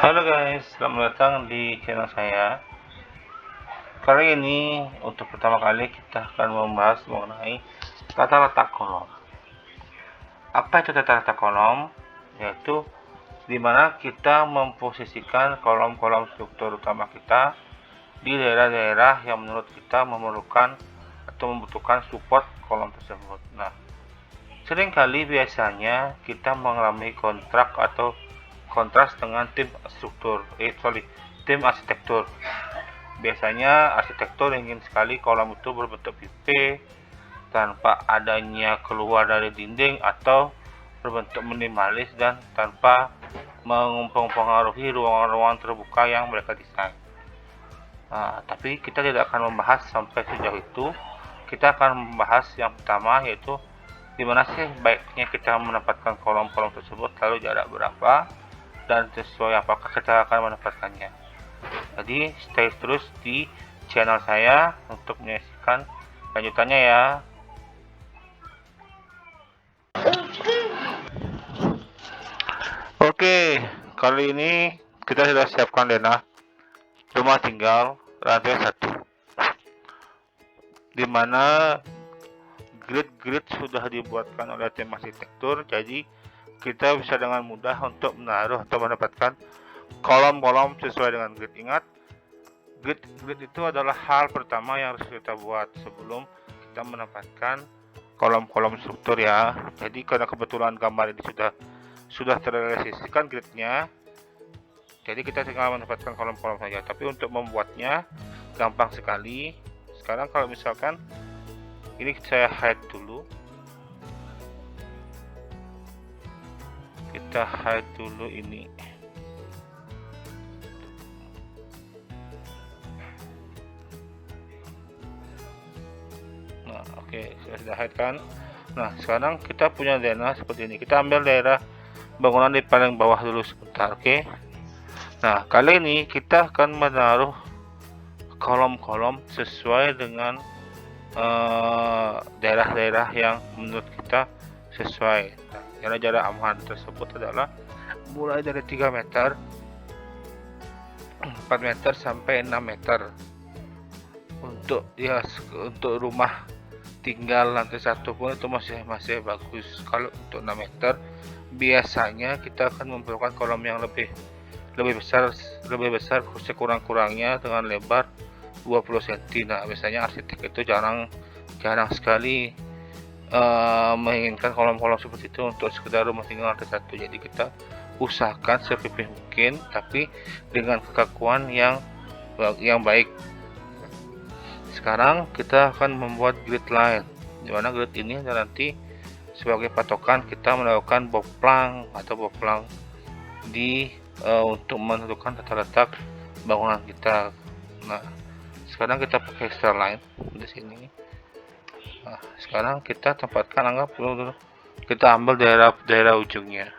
Halo guys, selamat datang di channel saya. Kali ini untuk pertama kali kita akan membahas mengenai tata letak kolom. Apa itu tata letak kolom? Yaitu dimana kita memposisikan kolom-kolom struktur utama kita di daerah-daerah yang menurut kita memerlukan atau membutuhkan support kolom tersebut. Nah, seringkali biasanya kita mengalami kontrak atau kontras dengan tim arsitektur. Biasanya arsitektur ingin sekali kolom itu berbentuk pipe tanpa adanya keluar dari dinding atau berbentuk minimalis dan tanpa mempengaruhi ruangan-ruangan terbuka yang mereka desain. Nah, tapi kita tidak akan membahas sampai sejauh itu. Kita akan membahas yang pertama, yaitu dimana sih baiknya kita menempatkan kolom-kolom tersebut, lalu jarak berapa, dan sesuai apakah kita akan mendapatkannya. Jadi stay terus di channel saya untuk menyaksikan lanjutannya ya. Oke, kali ini kita sudah siapkan denah rumah tinggal lantai 1, dimana grid-grid sudah dibuatkan oleh tim arsitektur, jadi kita bisa dengan mudah untuk menaruh atau mendapatkan kolom-kolom sesuai dengan grid. Ingat, grid itu adalah hal pertama yang harus kita buat sebelum kita menempatkan kolom-kolom struktur ya. Jadi karena kebetulan gambar ini sudah terrealisasikan gridnya, jadi kita tinggal menempatkan kolom-kolom saja. Tapi untuk membuatnya gampang sekali. Sekarang kalau misalkan ini saya hide dulu, kita hide dulu ini. Nah, oke, sudah hide kan. Nah, sekarang kita punya denah seperti ini. Kita ambil daerah bangunan di paling bawah dulu sebentar, oke. Nah, kali ini kita akan menaruh kolom-kolom sesuai dengan daerah-daerah yang menurut kita sesuai. Nah, jarak aman tersebut adalah mulai dari 3 meter, 4 meter sampai 6 meter. Untuk rumah tinggal lantai 1 pun itu masih bagus. Kalau untuk 6 meter biasanya kita akan memerlukan kolom yang lebih besar sekurang-kurangnya dengan lebar 20 cm. Nah, biasanya arsitek itu jarang sekali menginginkan kolom-kolom seperti itu untuk sekedar rumah tinggal lantai 1. Jadi kita usahakan sepipih mungkin, tapi dengan kekakuan yang baik. Sekarang kita akan membuat grid line, dimana grid ini nanti sebagai patokan kita melakukan boplang untuk menentukan tata letak bangunan kita. Nah, sekarang kita pakai star line di sini. Nah, sekarang kita tempatkan, kita ambil daerah ujungnya.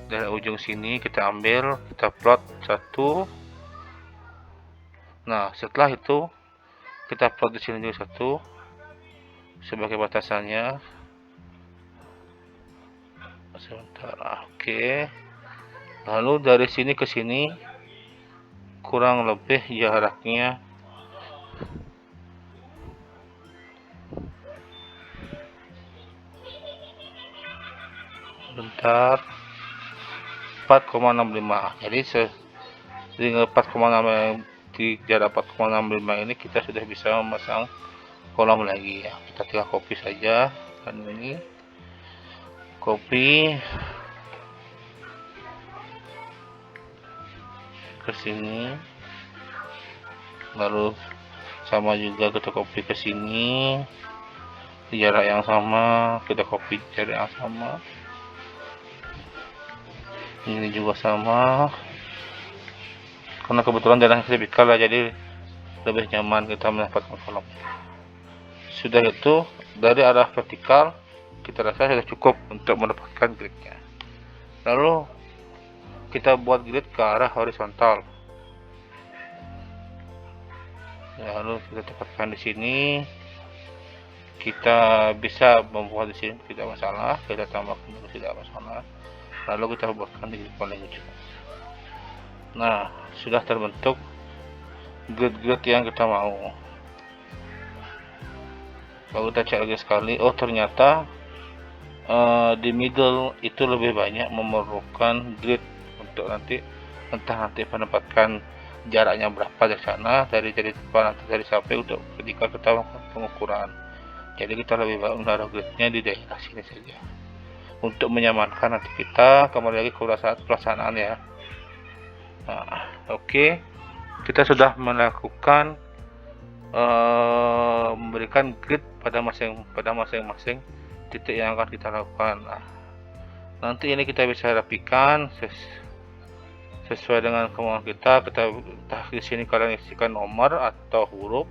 Daerah ujung sini kita ambil, kita plot 1. Nah, setelah itu kita plot di sini juga 1 sebagai batasannya. Sebentar, oke. Lalu dari sini ke sini kurang lebih jaraknya bentar 4,65. Jadi dengan 4,6 di jarak 4,65 ini kita sudah bisa memasang kolom lagi ya. Kita tinggal copy saja, dan ini copy ke sini, lalu sama juga kita copy ke sini di jarak yang sama, kita copy jarak yang sama, ini juga sama. Karena kebetulan daerahnya vertikal lah, jadi lebih nyaman kita mendapatkan kolom. Sudah itu, dari arah vertikal kita rasa sudah cukup untuk mendapatkan gridnya. Lalu kita buat grid ke arah horizontal. Lalu kita tempatkan di sini. Kita bisa membuat di sini tidak masalah, kita tambahkan dulu tidak masalah. Lalu kita buatkan di grid paling ujung. Nah, sudah terbentuk grid-grid yang kita mau. Kalau kita cek lagi sekali, oh ternyata di middle itu lebih banyak memerlukan grid untuk nanti entah nanti menempatkan jaraknya berapa dari sana, dari depan atau dari sampai untuk ketika kita melakukan pengukuran. Jadi kita lebih baik menaruh gridnya di daerah sini saja untuk menyamankan nanti kita kembali lagi ke saat pelaksanaan ya. Nah, oke, kita sudah melakukan memberikan grid pada masing-masing titik yang akan kita lakukan. Nah, nanti ini kita bisa rapikan sesuai dengan kemauan kita. Di sini kalian isikan nomor atau huruf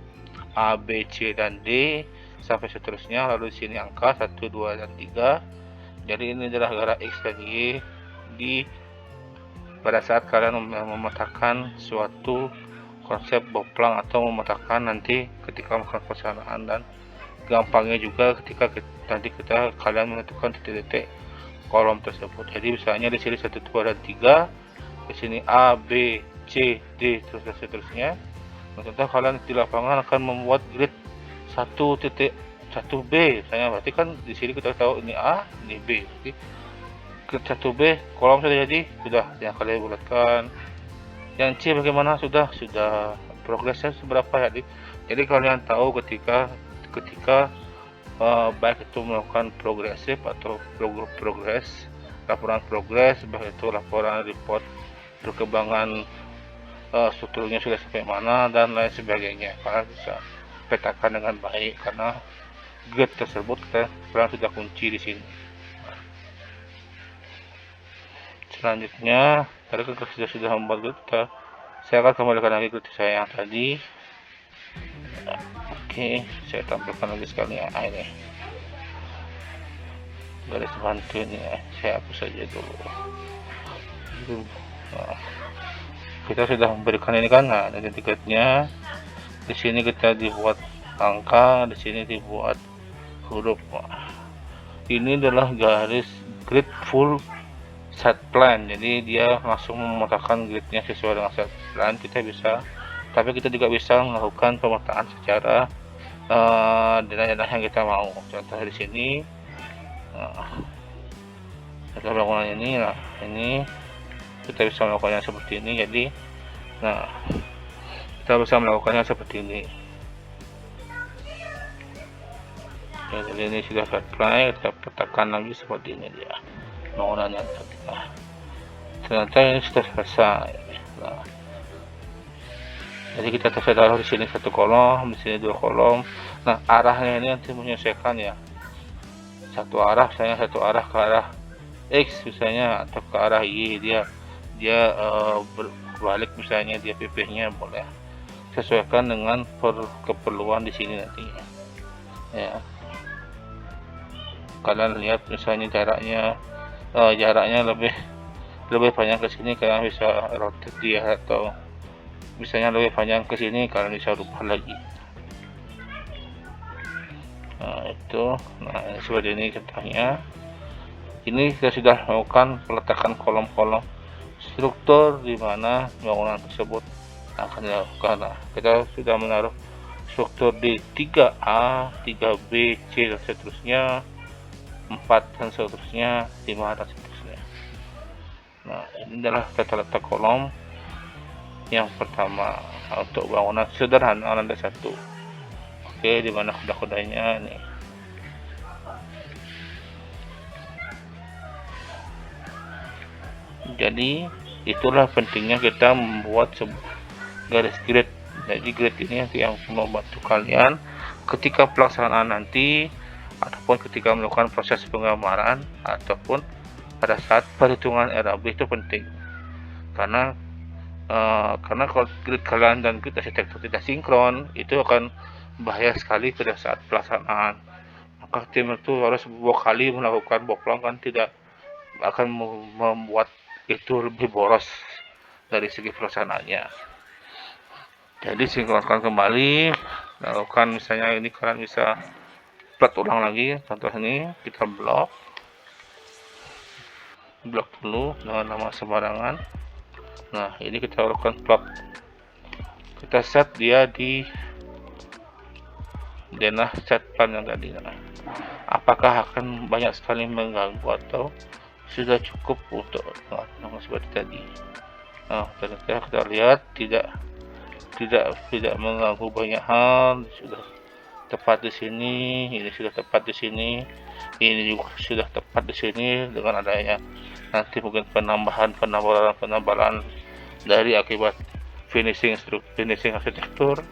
A, B, C, dan D sampai seterusnya. Lalu di sini angka 1, 2, dan 3. Jadi ini adalah garis X dan Y pada saat kalian memetakan suatu konsep boplang atau memetakan nanti ketika melakukan pelaksanaan, dan gampangnya juga ketika kalian menentukan titik-titik kolom tersebut. Jadi misalnya di sini 1, 2, dan 3, di sini A, B, C, D, terus dan seterusnya. Contoh kalian di lapangan akan membuat grid 1.1B, misalnya berarti kan di sini kita tahu ini A, ini B. Jadi grid 1B kolom sudah jadi, sudah yang kalian bulatkan. Yang C bagaimana? Sudah progresnya seberapa ya? Jadi kalian tahu ketika baik itu melakukan progresif atau progres, laporan progres, baik itu laporan report perkembangan strukturnya sudah sampai mana dan lain sebagainya. Kalian bisa petakan dengan baik karena grid tersebut kalian sudah kunci di sini. Selanjutnya, tadi kita sudah membuat grid, saya akan kembalikan lagi grid saya yang tadi. Oke, saya tampilkan lagi sekali ya. Ini garis bantu ini ya, saya hapus saja dulu. Nah, kita sudah memberikan ini kan, nah ini gridnya. Di sini kita dibuat angka, di sini dibuat huruf. Ini adalah garis grid full set plan, jadi dia langsung memetakan gridnya sesuai dengan set plan. Tapi kita juga bisa melakukan pemetaan secara daerah-daerah yang kita mau. Contoh di sini, setelah bangunan ini, nah ini kita bisa melakukannya seperti ini. Jadi, nah kita bisa melakukannya seperti ini. Ya, jadi ini sudah set plan, kita petakan lagi seperti ini dia bangunannya. Ternyata ini sudah selesai. Nah, jadi kita taruh di sini 1 kolom, di sini 2 kolom. Nah, arahnya ini nanti menyesuaikan ya. Satu arah ke arah X misalnya, atau ke arah Y, dia berbalik misalnya, dia PP-nya boleh sesuaikan dengan keperluan di sini nantinya. Ya. Kalian lihat misalnya jaraknya lebih panjang ke sini, kalian bisa rotate dia, atau misalnya lebih panjang ke sini kalian bisa rubah lagi. Nah itu, seperti ini contohnya. Ini kita sudah melakukan peletakan kolom-kolom struktur di mana bangunan tersebut akan dilakukan. Nah, kita sudah menaruh struktur di 3A, 3B, C dan seterusnya, 4 dan seterusnya, 5 dan seterusnya. Nah, ini adalah tata letak kolom yang pertama untuk bangunan sederhana lantai 1. Oke, di mana kuda-kudanya nih. Jadi itulah pentingnya kita membuat garis grid. Jadi grid ini yang membantu kalian ketika pelaksanaan nanti, ataupun ketika melakukan proses penggambaran, ataupun pada saat perhitungan RAB itu penting. Karena kalau grid kalian dan grid arsitektur tidak sinkron, itu akan bahaya sekali pada saat pelaksanaan. Maka tim itu harus 2 kali melakukan boplang, kan tidak akan membuat itu lebih boros dari segi pelaksanaannya. Jadi sinkronkan kembali, lakukan misalnya ini kalian bisa plat ulang lagi. Contoh ini kita blok dulu dengan nama sembarangan, Nah, ini kita lakukan plot. Kita set dia di denah set plan yang tadi. Nah, apakah akan banyak sekali mengganggu atau sudah cukup untuk seperti tadi? Nah, ternyata kita lihat tidak mengganggu banyak hal. Sudah tepat di sini, ini sudah tepat di sini, ini juga sudah tepat di sini. Dengan adanya nanti mungkin penambalan dari akibat finishing arsitektur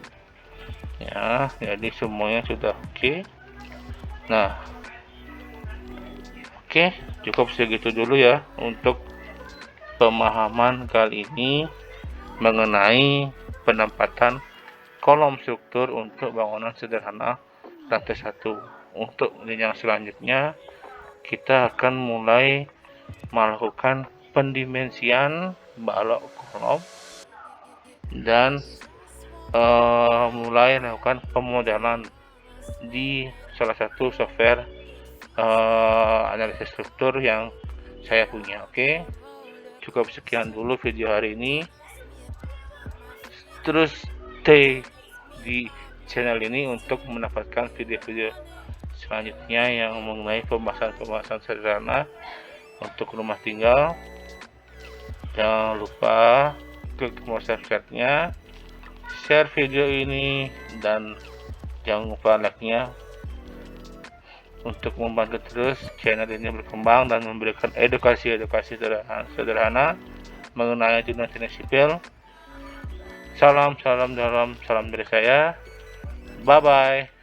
ya, jadi semuanya sudah oke. Nah, oke, cukup segitu dulu ya untuk pemahaman kali ini mengenai penempatan kolom struktur untuk bangunan sederhana lantai 1. Untuk yang selanjutnya kita akan mulai melakukan pendimensian balok kolom dan mulai melakukan pemodelan di salah satu software analisis struktur yang saya punya. Oke, cukup sekian dulu video hari ini. Terus stay di channel ini untuk mendapatkan video-video selanjutnya yang mengenai pembahasan sederhana untuk rumah tinggal. Jangan lupa klik tombol subscribe-nya, share video ini, dan jangan lupa like-nya untuk membantu terus channel ini berkembang dan memberikan edukasi sederhana mengenai dunia sipil. Salam dari saya. Bye bye.